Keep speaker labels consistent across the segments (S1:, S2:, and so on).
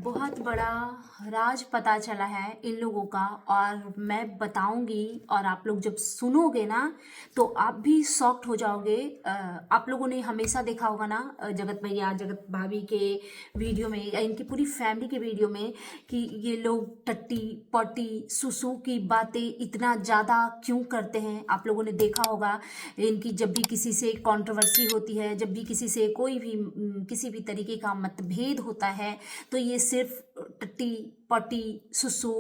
S1: बहुत बड़ा राज पता चला है इन लोगों का और मैं बताऊंगी और आप लोग जब सुनोगे ना तो आप भी शॉक्ड हो जाओगे। आप लोगों ने हमेशा देखा होगा ना जगत भैया जगत भाभी के वीडियो में या इनकी पूरी फैमिली के वीडियो में कि ये लोग टट्टी पॉटी सुसु की बातें इतना ज़्यादा क्यों करते हैं। आप लोगों ने देखा होगा इनकी जब भी किसी से कंट्रोवर्सी होती है, जब भी किसी से कोई भी किसी भी तरीके का मतभेद होता है तो ये सिर्फ टट्टी पॉटी सुसु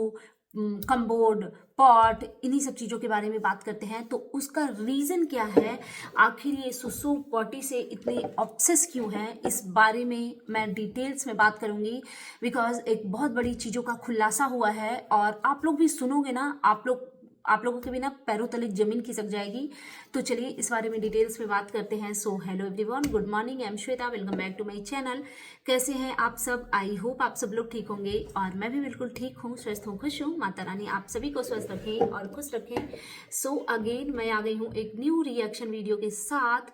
S1: कम्बोर्ड पॉट इन्हीं सब चीज़ों के बारे में बात करते हैं। तो उसका रीज़न क्या है, आखिर ये सुसु पॉटी से इतने ऑब्सेस क्यों है, इस बारे में मैं डिटेल्स में बात करूंगी। बिकॉज एक बहुत बड़ी चीज़ों का खुलासा हुआ है और आप लोग भी सुनोगे ना, आप लोगों के बिना पैरों तले जमीन खिसक जाएगी। तो चलिए इस बारे में डिटेल्स में बात करते हैं। So hello everyone, good morning, I am Shweta, welcome back to my channel. कैसे हैं आप सब? आई होप आप सब लोग ठीक होंगे और मैं भी बिल्कुल ठीक हूँ, स्वस्थ हूँ, खुश हूँ। माता रानी आप सभी को स्वस्थ रखें और खुश रखें। सो अगेन मैं आ गई हूँ एक न्यू रिएक्शन वीडियो के साथ।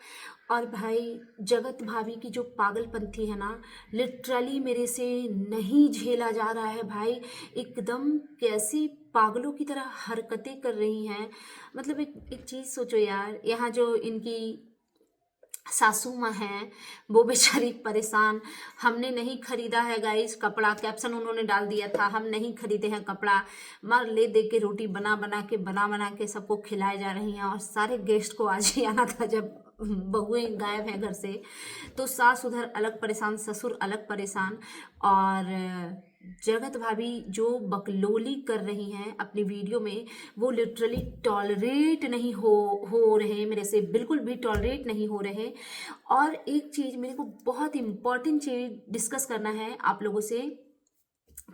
S1: और भाई जगत भाभी की जो पागलपंथी है ना, लिटरली मेरे से नहीं झेला जा रहा है भाई। एकदम कैसी पागलों की तरह हरकतें कर रही हैं। मतलब एक चीज़ सोचो यार, यहाँ जो इनकी सासू माँ हैं वो बेचारी परेशान। हमने नहीं खरीदा है गाइस कपड़ा, कैप्शन उन्होंने डाल दिया था, हम नहीं खरीदे हैं कपड़ा, मार ले दे के रोटी बना बना के सबको खिलाए जा रही हैं। और सारे गेस्ट को आज ही आना था जब बहुएं गायब हैं घर से। तो सास उधर अलग परेशान, ससुर अलग परेशान। और जगत भाभी जो बकलोली कर रही हैं अपनी वीडियो में, वो लिटरली टॉलरेट नहीं हो रहे, मेरे से बिल्कुल भी टॉलरेट नहीं हो रहे। और एक चीज़ मेरे को बहुत इम्पॉर्टेंट चीज़ डिस्कस करना है आप लोगों से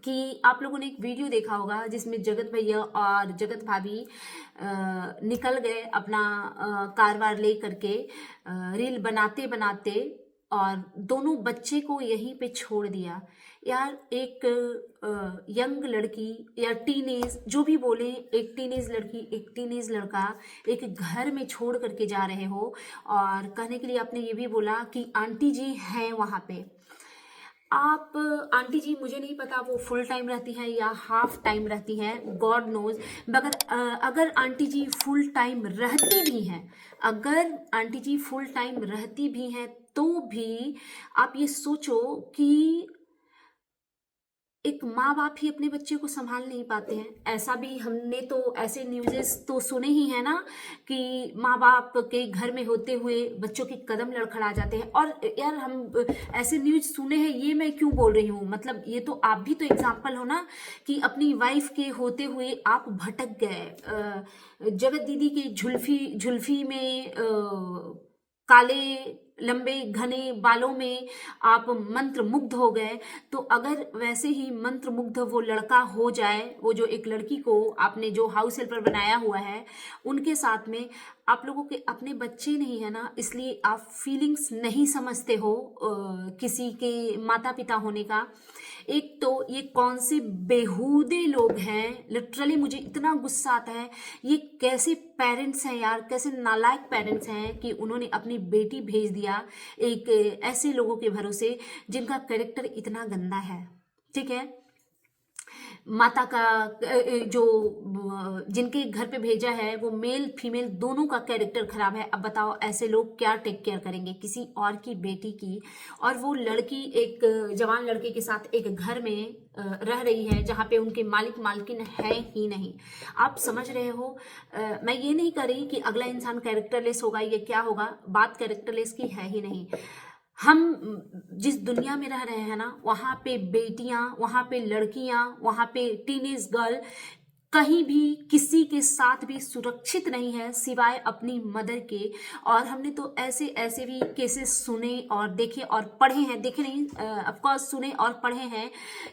S1: कि आप लोगों ने एक वीडियो देखा होगा जिसमें जगत भैया और जगत भाभी निकल गए अपना कार वार ले करके रील बनाते बनाते और दोनों बच्चे को यहीं पे छोड़ दिया। यार एक यंग लड़की या टीनेज जो भी बोले, एक टीनेज लड़की एक टीनेज लड़का एक घर में छोड़ करके जा रहे हो। और कहने के लिए आपने ये भी बोला कि आंटी जी हैं वहाँ पे। आप आंटी जी मुझे नहीं पता वो फुल टाइम रहती हैं या हाफ टाइम रहती हैं, गॉड नोज। मगर अगर आंटी जी फुल टाइम रहती भी हैं, अगर आंटी जी फुल टाइम रहती भी हैं तो भी आप ये सोचो कि एक माँ बाप ही अपने बच्चे को संभाल नहीं पाते हैं। ऐसा भी हमने तो ऐसे न्यूज़ेस तो सुने ही हैं ना कि माँ बाप के घर में होते हुए बच्चों के कदम लड़खड़ा जाते हैं। और यार हम ऐसे न्यूज़ सुने हैं, ये मैं क्यों बोल रही हूँ, मतलब ये तो आप भी तो एग्जाम्पल हो ना कि अपनी वाइफ के होते हुए आप भटक गए। जगत दीदी की जुल्फी में काले लंबे घने बालों में आप मंत्र मुग्ध हो गए। तो अगर वैसे ही मंत्र मुग्ध वो लड़का हो जाए, वो जो एक लड़की को आपने जो हाउस हेल्पर बनाया हुआ है उनके साथ में, आप लोगों के अपने बच्चे नहीं है ना, इसलिए आप फीलिंग्स नहीं समझते हो किसी के माता पिता होने का। एक तो ये कौन से बेहूदे लोग हैं, लिटरली मुझे इतना गुस्सा आता है। ये कैसे पेरेंट्स हैं यार, कैसे नालायक पेरेंट्स हैं कि उन्होंने अपनी बेटी भेज दिया एक ऐसे लोगों के भरोसे जिनका कैरेक्टर इतना गंदा है। ठीक है, माता का जो जिनके घर पे भेजा है वो मेल फीमेल दोनों का कैरेक्टर खराब है। अब बताओ ऐसे लोग क्या टेक केयर करेंगे किसी और की बेटी की। और वो लड़की एक जवान लड़के के साथ एक घर में रह रही है जहाँ पे उनके मालिक मालकिन है ही नहीं। आप समझ रहे हो? मैं ये नहीं कर रही कि अगला इंसान कैरेक्टरलेस होगा या क्या होगा, बात कैरेक्टरलेस की है ही नहीं। हम जिस दुनिया में रह रहे हैं ना, वहाँ पे बेटियाँ, वहाँ पे लड़कियाँ, वहाँ पे टीनेज गर्ल कहीं भी किसी के साथ भी सुरक्षित नहीं है सिवाय अपनी मदर के। और हमने तो ऐसे ऐसे भी केसेस सुने और देखे और पढ़े हैं, देखे नहीं ऑफ कोर्स सुने और पढ़े हैं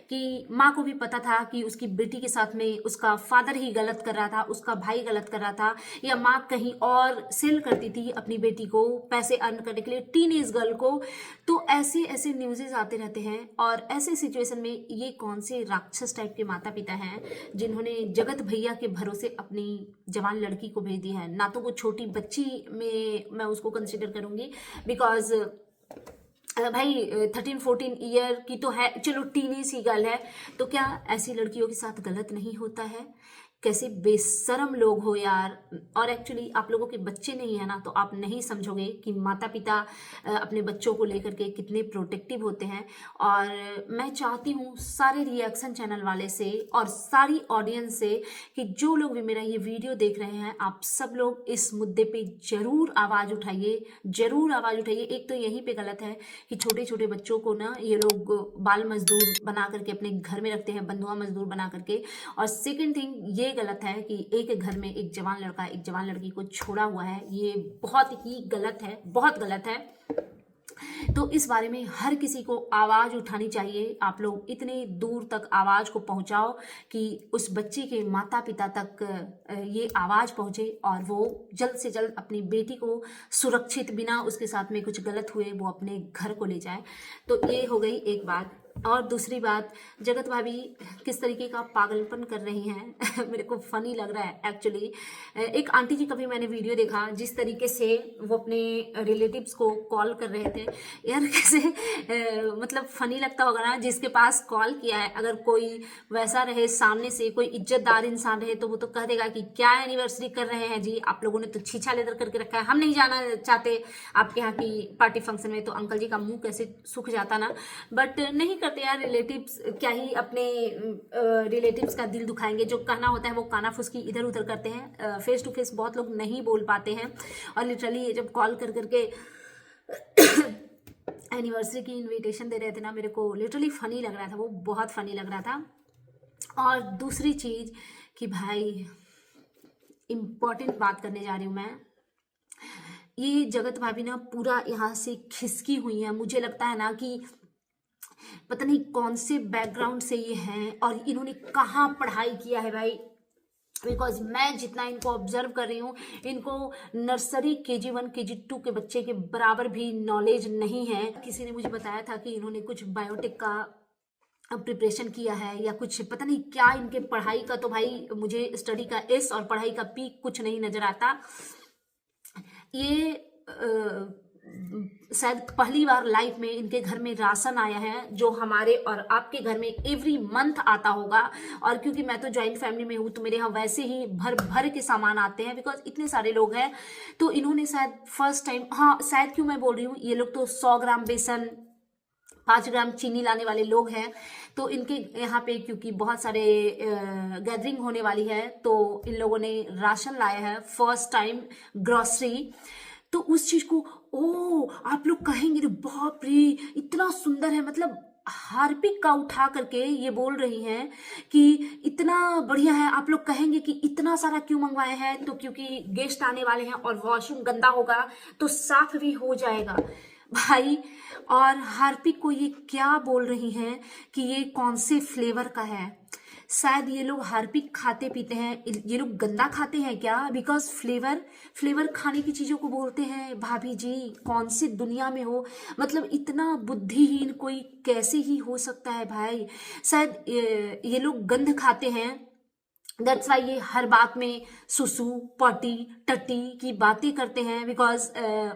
S1: कि माँ को भी पता था कि उसकी बेटी के साथ में उसका फादर ही गलत कर रहा था, उसका भाई गलत कर रहा था, या माँ कहीं और सेल करती थी अपनी बेटी को पैसे अर्न करने के लिए, टीनेज गर्ल को। तो ऐसे ऐसे न्यूज़ेस आते रहते हैं। और ऐसे सिचुएशन में ये कौन से राक्षस टाइप के माता पिता हैं जिन्होंने जगत भैया के भरोसे अपनी जवान लड़की को भेज दी है। ना तो वो छोटी बच्ची में मैं उसको कंसिडर करूंगी, बिकॉज भाई 13-14 ईयर की तो है, चलो टीनेज की गर्ल है, तो क्या ऐसी लड़कियों के साथ गलत नहीं होता है? कैसे बेशरम लोग हो यार। और एक्चुअली आप लोगों के बच्चे नहीं है ना, तो आप नहीं समझोगे कि माता पिता अपने बच्चों को लेकर के कितने प्रोटेक्टिव होते हैं। और मैं चाहती हूँ सारे रिएक्शन चैनल वाले से और सारी ऑडियंस से कि जो लोग भी मेरा ये वीडियो देख रहे हैं, आप सब लोग इस मुद्दे पे जरूर आवाज़ उठाइए, जरूर आवाज़ उठाइए। एक तो यहीं पे गलत है कि छोटे छोटे बच्चों को ना ये लोग बाल मजदूर बना करके अपने घर में रखते हैं, बंधुआ मजदूर बना करके। और सेकंड थिंग ये गलत है कि एक घर में एक जवान लड़का एक जवान लड़की को छोड़ा हुआ है, ये बहुत ही गलत है, बहुत गलत है। तो इस बारे में हर किसी को आवाज़ उठानी चाहिए। आप लोग इतने दूर तक आवाज़ को पहुंचाओ कि उस बच्ची के माता पिता तक ये आवाज़ पहुंचे और वो जल्द से जल्द अपनी बेटी को सुरक्षित, बिना उसके साथ में कुछ गलत हुए, वो अपने घर को ले जाए। तो ये हो गई एक बात। और दूसरी बात, जगत भाभी किस तरीके का पागलपन कर रही हैं मेरे को फनी लग रहा है एक्चुअली। एक आंटी जी का भी मैंने वीडियो देखा, जिस तरीके से वो अपने रिलेटिव्स को कॉल कर रहे थे यार, कैसे मतलब फनी लगता होगा ना। जिसके पास कॉल किया है, अगर कोई वैसा रहे सामने से, कोई इज्जतदार इंसान रहे, तो वो तो कह देगा कि क्या एनिवर्सरी कर रहे हैं जी आप लोगों ने, तो छीछा लेदर करके रखा है, हम नहीं जाना चाहते आपके यहाँ की पार्टी फंक्शन में। तो अंकल जी का मुंह कैसे सूख जाता ना, बट नहीं करते यार। रिलेटिव्स क्या ही अपने रिलेटिव्स का दिल दुखाएंगे, जो कहना होता है वो काना फुसकी इधर उधर करते हैं। फेस टू फेस बहुत लोग नहीं बोल पाते हैं, और लिटरली जब कॉल कर करके एनिवर्सरी की इनविटेशन दे रहे थे ना, मेरे को लिटरली फनी लग रहा था, वो बहुत फनी लग रहा था। और दूसरी चीज़ कि भाई इम्पॉर्टेंट बात करने जा रही हूँ मैं, ये जगत भाभी ना पूरा यहाँ से खिसकी हुई है। मुझे लगता है ना कि पता नहीं कौन से बैकग्राउंड से ये हैं और इन्होंने कहाँ पढ़ाई किया है भाई। बिकॉज मैं जितना इनको ऑब्जर्व कर रही हूँ, इनको नर्सरी KG1 KG2 के बच्चे के बराबर भी नॉलेज नहीं है। किसी ने मुझे बताया था कि इन्होंने कुछ बायोटेक का प्रिपरेशन किया है या कुछ, पता नहीं क्या इनके पढ़ाई का। तो भाई मुझे स्टडी का S और पढ़ाई का P कुछ नहीं नजर आता। ये शायद पहली बार लाइफ में इनके घर में राशन आया है, जो हमारे और आपके घर में एवरी मंथ आता होगा। और क्योंकि मैं तो जॉइंट फैमिली में हूँ, तो मेरे यहाँ वैसे ही भर भर के सामान आते हैं, बिकॉज इतने सारे लोग हैं। तो इन्होंने शायद फर्स्ट टाइम, हाँ शायद, क्यों मैं बोल रही हूँ, ये लोग तो 100 ग्राम बेसन 5 ग्राम चीनी लाने वाले लोग हैं। तो इनके यहाँ पे क्योंकि बहुत सारे गैदरिंग होने वाली है, तो इन लोगों ने राशन लाया है फर्स्ट टाइम, ग्रॉसरी। तो उस चीज को ओ आप लोग कहेंगे तो बाप रे इतना सुंदर है, मतलब हार्पिक का उठा करके ये बोल रही हैं कि इतना बढ़िया है। आप लोग कहेंगे कि इतना सारा क्यों मंगवाए हैं, तो क्योंकि गेस्ट आने वाले हैं और वॉशरूम गंदा होगा तो साफ भी हो जाएगा भाई। और हार्पिक को ये क्या बोल रही हैं कि ये कौन से फ्लेवर का है। शायद ये लोग हार्पिक खाते पीते हैं, ये लोग गंदा खाते हैं क्या? बिकॉज फ्लेवर खाने की चीज़ों को बोलते हैं। भाभी जी कौन सी दुनिया में हो, मतलब इतना बुद्धिहीन कोई कैसे ही हो सकता है भाई। शायद ये लोग गंध खाते हैं, दैट्स वाई ये हर बात में सुसु पॉटी टट्टी की बातें करते हैं। बिकॉज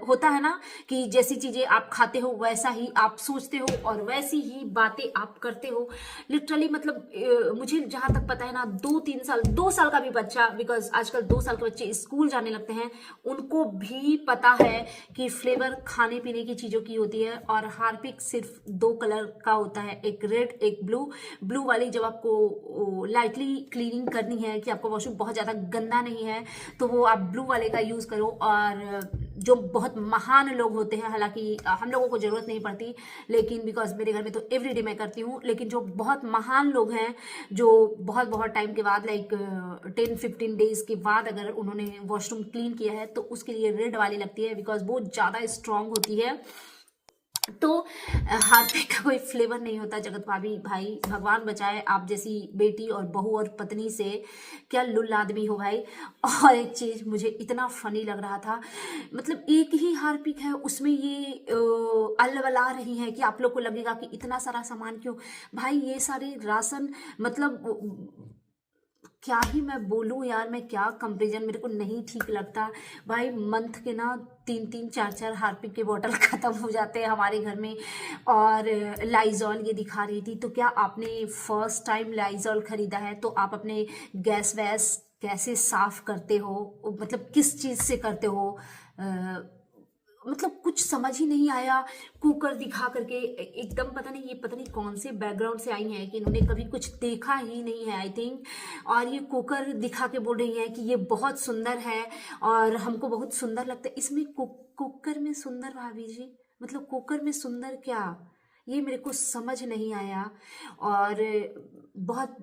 S1: होता है ना कि जैसी चीज़ें आप खाते हो वैसा ही आप सोचते हो और वैसी ही बातें आप करते हो। लिटरली मतलब मुझे जहाँ तक पता है ना, 2 साल का भी बच्चा, बिकॉज आजकल 2 साल के बच्चे स्कूल जाने लगते हैं, उनको भी पता है कि फ्लेवर खाने पीने की चीज़ों की होती है। और हार्पिक सिर्फ 2 कलर का होता है, एक रेड एक ब्लू वाली जब आपको लाइटली क्लीनिंग करनी है कि आपका वॉशरूम बहुत ज़्यादा गंदा नहीं है, तो वो आप ब्लू वाले का यूज़ करो। और जो बहुत महान लोग होते हैं, हालांकि हम लोगों को ज़रूरत नहीं पड़ती, लेकिन बिकॉज मेरे घर में तो एवरीडे मैं करती हूँ, लेकिन जो बहुत महान लोग हैं, जो बहुत बहुत टाइम के बाद लाइक 10-15 डेज के बाद अगर उन्होंने वॉशरूम क्लीन किया है, तो उसके लिए रेड वाली लगती है, बिकॉज वो ज़्यादा स्ट्रांग होती है। तो हार्पिक का कोई फ्लेवर नहीं होता जगत भाभी। भाई भगवान बचाए आप जैसी बेटी और बहू और पत्नी से, क्या लुल आदमी हो भाई। और एक चीज़ मुझे इतना फनी लग रहा था, मतलब एक ही हार्पिक है, उसमें ये अलवला रही है कि आप लोग को लगेगा कि इतना सारा सामान क्यों। भाई ये सारे राशन मतलब क्या ही मैं बोलूँ यार, मैं क्या कंपेरिजन, मेरे को नहीं ठीक लगता भाई। मंथ के ना 3-3 4-4 हार्पिक के बॉटल ख़त्म हो जाते हैं हमारे घर में। और लाइजॉल ये दिखा रही थी, तो क्या आपने फर्स्ट टाइम लाइजॉल ख़रीदा है तो आप अपने गैस वैस कैसे साफ़ करते हो, मतलब किस चीज़ से करते हो? मतलब कुछ समझ ही नहीं आया। कुकर दिखा करके एकदम पता नहीं, ये पता नहीं कौन से बैकग्राउंड से आई हैं कि इन्होंने कभी कुछ देखा ही नहीं है आई थिंक। और ये कुकर दिखा के बोल रही हैं कि ये बहुत सुंदर है और हमको बहुत सुंदर लगता है। इसमें कुकर में सुंदर भाभी जी, मतलब कुकर में सुंदर क्या, ये मेरे को समझ नहीं आया। और बहुत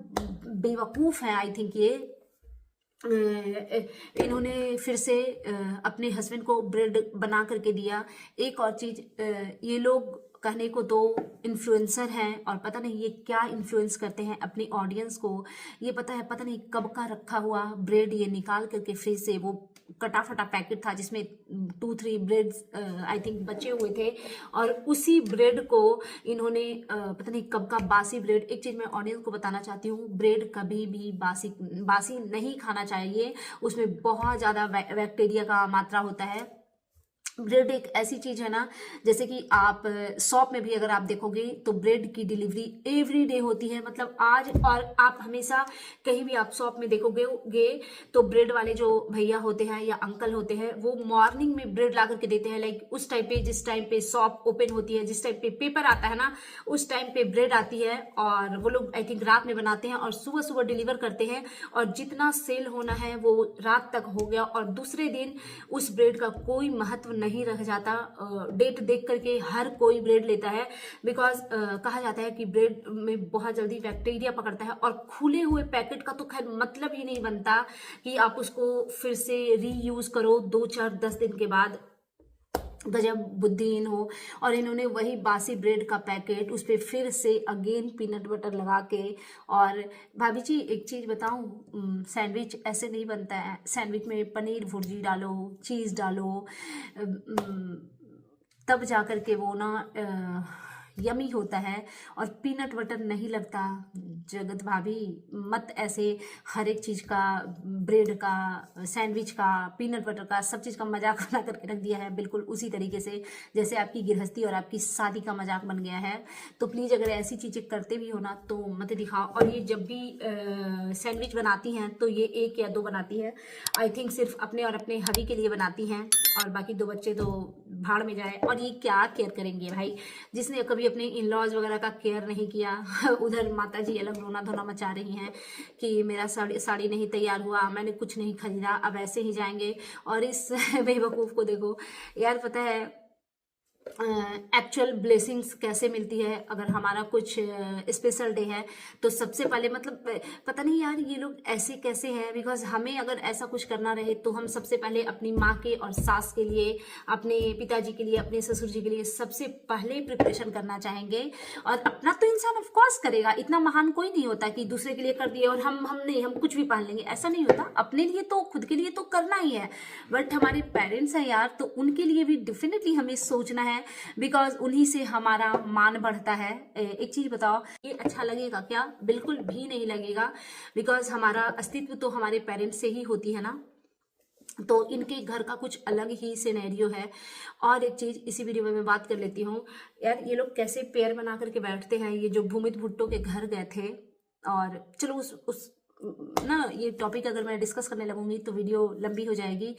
S1: बेवकूफ़ है आई थिंक ये। इन्होंने फिर से अपने हस्बैंड को ब्रेड बना करके दिया। एक और चीज़, ये लोग कहने को तो इन्फ्लुएंसर हैं और पता नहीं ये क्या इन्फ्लुएंस करते हैं अपनी ऑडियंस को। ये पता नहीं कब का रखा हुआ ब्रेड ये निकाल करके फ्रिज से, वो कटा फटा पैकेट था जिसमें 2-3 ब्रेड आई थिंक बचे हुए थे, और उसी ब्रेड को इन्होंने पता नहीं कब का बासी ब्रेड। एक चीज़ मैं ऑडियंस को बताना चाहती हूँ, ब्रेड कभी भी बासी नहीं खाना चाहिए, उसमें बहुत ज़्यादा बैक्टीरिया का मात्रा होता है। ब्रेड एक ऐसी चीज़ है ना, जैसे कि आप शॉप में भी अगर आप देखोगे तो ब्रेड की डिलीवरी एवरी डे होती है, मतलब आज। और आप हमेशा कहीं भी आप शॉप में देखोगे तो ब्रेड वाले जो भैया होते हैं या अंकल होते हैं वो मॉर्निंग में ब्रेड ला करके देते हैं। लाइक उस टाइम पे, जिस टाइम पे शॉप ओपन होती है, जिस टाइम पे पेपर आता है ना, उस टाइम पे ब्रेड आती है और वो लोग आई थिंक रात में बनाते हैं और सुबह सुबह डिलीवर करते हैं। और जितना सेल होना है वो रात तक हो गया और दूसरे दिन उस ब्रेड का कोई महत्व नहीं रह जाता। डेट देख करके हर कोई ब्रेड लेता है, बिकॉज कहा जाता है कि ब्रेड में बहुत जल्दी बैक्टीरिया पकड़ता है। और खुले हुए पैकेट का तो खैर मतलब ही नहीं बनता कि आप उसको फिर से रीयूज करो 2-4-10 दिन के बाद, गजब बुद्धिहीन हो। और इन्होंने वही बासी ब्रेड का पैकेट उस पर फिर से अगेन पीनट बटर लगा के। और भाभी जी एक चीज़ बताऊं, सैंडविच ऐसे नहीं बनता है। सैंडविच में पनीर भुर्जी डालो, चीज़ डालो, तब जा कर के वो ना यमी होता है, और पीनट बटर नहीं लगता। जगत भाभी मत ऐसे हर एक चीज़ का, ब्रेड का, सैंडविच का, पीनट बटर का, सब चीज़ का मजाक बना करके रख दिया है, बिल्कुल उसी तरीके से जैसे आपकी गृहस्थी और आपकी शादी का मजाक बन गया है। तो प्लीज़ अगर ऐसी चीज़ें करते भी हो ना तो मत दिखाओ। और ये जब भी सैंडविच बनाती हैं तो ये 1 या 2 बनाती है, आई थिंक सिर्फ अपने और अपने हबी के लिए बनाती हैं, और बाकी 2 बच्चे तो भाड़ में जाए। और ये क्या केयर करेंगे भाई, जिसने कभी अपने इन लॉज वगैरह का केयर नहीं किया। उधर माता जी अलग रोना धोना मचा रही हैं कि मेरा साड़ी नहीं तैयार हुआ, मैंने कुछ नहीं खरीदा, अब ऐसे ही जाएंगे। और इस बेवकूफ़ को देखो यार, पता है एक्चुअल ब्लेसिंग्स कैसे मिलती है। अगर हमारा कुछ स्पेशल डे है तो सबसे पहले, मतलब पता नहीं यार ये लोग ऐसे कैसे हैं, बिकॉज हमें अगर ऐसा कुछ करना रहे तो हम सबसे पहले अपनी माँ के और सास के लिए, अपने पिताजी के लिए, अपने ससुर जी के लिए सबसे पहले प्रिपरेशन करना चाहेंगे। और अपना तो इंसान ऑफ कोर्स करेगा, इतना महान कोई नहीं होता कि दूसरे के लिए कर दिए और हम नहीं, हम कुछ भी पहन लेंगे, ऐसा नहीं होता। अपने लिए तो, खुद के लिए तो करना ही है, बट हमारे पेरेंट्स हैं यार, तो उनके लिए भी डेफिनेटली हमें सोचना है, बिकॉज उन्हीं से हमारा मान बढ़ता है। एक चीज बताओ, ये अच्छा लगेगा क्या? बिल्कुल भी नहीं लगेगा, बिकॉज हमारा अस्तित्व तो हमारे पेरेंट्स से ही होती है ना। तो इनके घर का कुछ अलग ही सिनेरियो है। और एक चीज इसी वीडियो में मैं बात कर लेती हूँ यार, ये लोग कैसे पेयर बना करके बैठते हैं। ये जो भूमित भुट्टो के घर गए थे, और चलो उस ना, ये टॉपिक अगर मैं डिस्कस करने लगूंगी तो वीडियो लंबी हो जाएगी।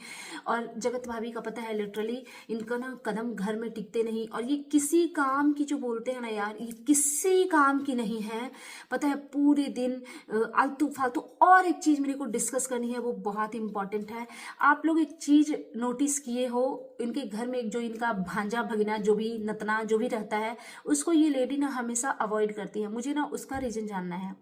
S1: और जगत भाभी का पता है, लिटरली इनका ना कदम घर में टिकते नहीं, और ये किसी काम की, जो बोलते हैं ना यार, ये किसी काम की नहीं है, पता है, पूरे दिन आलतू फालतू। और एक चीज़ मेरे को डिस्कस करनी है, वो बहुत इंपॉर्टेंट है। आप लोग एक चीज़ नोटिस किए हो, इनके घर में जो इनका भांजा भगना, जो भी नतना जो भी रहता है, उसको ये लेडी ना हमेशा अवॉइड करती है। मुझे ना उसका रीज़न जानना है।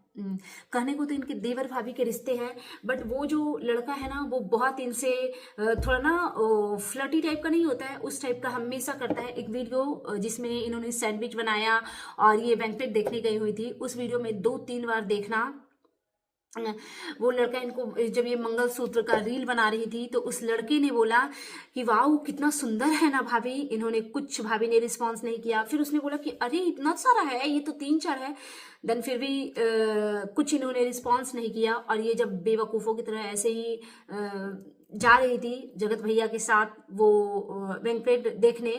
S1: कहने को तो इनके देवर भाभी के रिश्ते हैं, बट वो जो लड़का है ना, वो बहुत इनसे थोड़ा ना फ्लर्टी टाइप का नहीं होता है, उस टाइप का हमेशा करता है। एक वीडियो जिसमें इन्होंने सैंडविच बनाया और ये बैंक्वेट देखने गई हुई थी, उस वीडियो में 2-3 बार देखना, वो लड़का इनको, जब ये मंगलसूत्र का रील बना रही थी तो उस लड़के ने बोला कि वाह कितना सुंदर है ना भाभी। इन्होंने कुछ, भाभी ने रिस्पॉन्स नहीं किया। फिर उसने बोला कि अरे इतना सारा है, ये तो 3-4 है। देन फिर भी कुछ इन्होंने रिस्पॉन्स नहीं किया, और ये जब बेवकूफ़ों की तरह ऐसे ही जा रही थी जगत भैया के साथ वो बैंक्वेट देखने,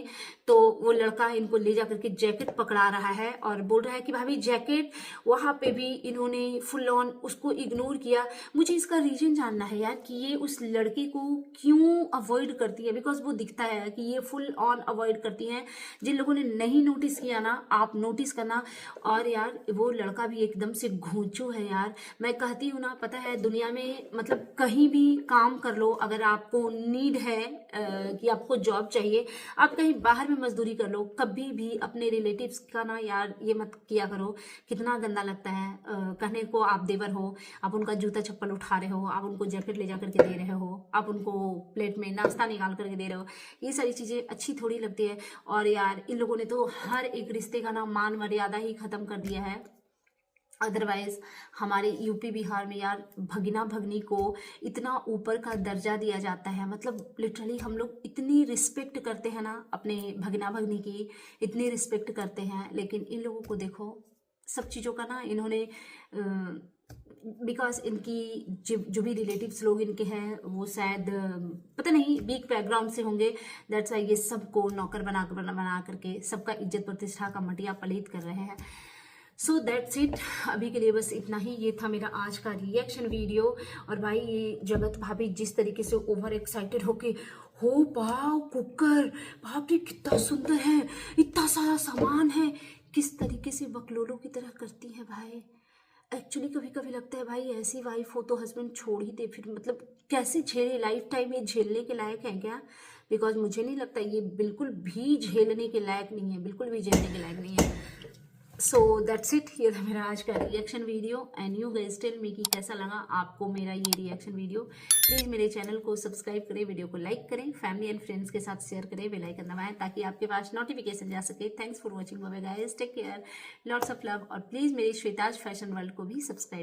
S1: तो वो लड़का इनको ले जा करके जैकेट पकड़ा रहा है और बोल रहा है कि भाभी जैकेट, वहाँ पे भी इन्होंने फुल ऑन उसको इग्नोर किया। मुझे इसका रीजन जानना है यार कि ये उस लड़के को क्यों अवॉइड करती है, बिकॉज वो दिखता है कि ये फुल ऑन अवॉइड करती हैं। जिन लोगों ने नहीं नोटिस किया ना, आप नोटिस करना। और यार वो लड़का भी एकदम से घोंचू है यार। मैं कहती हूँ ना, पता है दुनिया में मतलब कहीं भी काम कर लो, अगर आपको नीड है कि आपको जॉब चाहिए, आप कहीं बाहर में मजदूरी कर लो, कभी भी अपने रिलेटिव्स का ना यार ये मत किया करो। कितना गंदा लगता है कहने को आप देवर हो, आप उनका जूता चप्पल उठा रहे हो, आप उनको जैकेट ले जा करके दे रहे हो, आप उनको प्लेट में नाश्ता निकाल करके दे रहे हो। ये सारी चीज़ें अच्छी थोड़ी लगती है। और यार इन लोगों ने तो हर एक रिश्ते का ना मान मर्यादा ही खत्म कर दिया है। अदरवाइज हमारे यूपी बिहार में यार भगना भगनी को इतना ऊपर का दर्जा दिया जाता है, मतलब लिटरली हम लोग इतनी रिस्पेक्ट करते हैं ना अपने भगना भगनी की, इतनी रिस्पेक्ट करते हैं। लेकिन इन लोगों को देखो, सब चीज़ों का ना इन्होंने बिकॉज इनकी जो भी रिलेटिव्स लोग इनके हैं वो शायद पता नहीं वीक बैकग्राउंड से होंगे, दैट्स वाई ये सबको नौकर बना करके सबका इज्जत प्रतिष्ठा का मटिया पलीत कर रहे हैं। सो दैट्स इट, अभी के लिए बस इतना ही। ये था मेरा आज का रिएक्शन वीडियो। और भाई ये जगत भाभी जिस तरीके से ओवर एक्साइटेड होके, हो वाव कुकर, बाप रे कितना सुंदर है, इतना सारा सामान है, किस तरीके से बकलोलों की तरह करती है भाई। एक्चुअली कभी कभी लगता है भाई ऐसी वाइफ हो तो हस्बैंड छोड़ ही दे फिर, मतलब कैसे झेले, लाइफ टाइम ये झेलने के लायक है क्या? बिकॉज मुझे नहीं लगता, ये बिल्कुल भी झेलने के लायक नहीं है, बिल्कुल भी झेलने के लायक नहीं है। सो दैट्स इट, ये था मेरा आज का reaction video. And you guys tell me कि कैसा लगा आपको मेरा ये रिएक्शन वीडियो। प्लीज़ मेरे चैनल को सब्सक्राइब करें, वीडियो को लाइक करें, फैमिली एंड फ्रेंड्स के साथ शेयर करें, बेल आइकन दबाएं ताकि आपके पास नोटिफिकेशन जा सके। Thanks for watching, bye guys, take care, lots of love. और प्लीज़ मेरे श्वेताज फैशन वर्ल्ड को भी सब्सक्राइब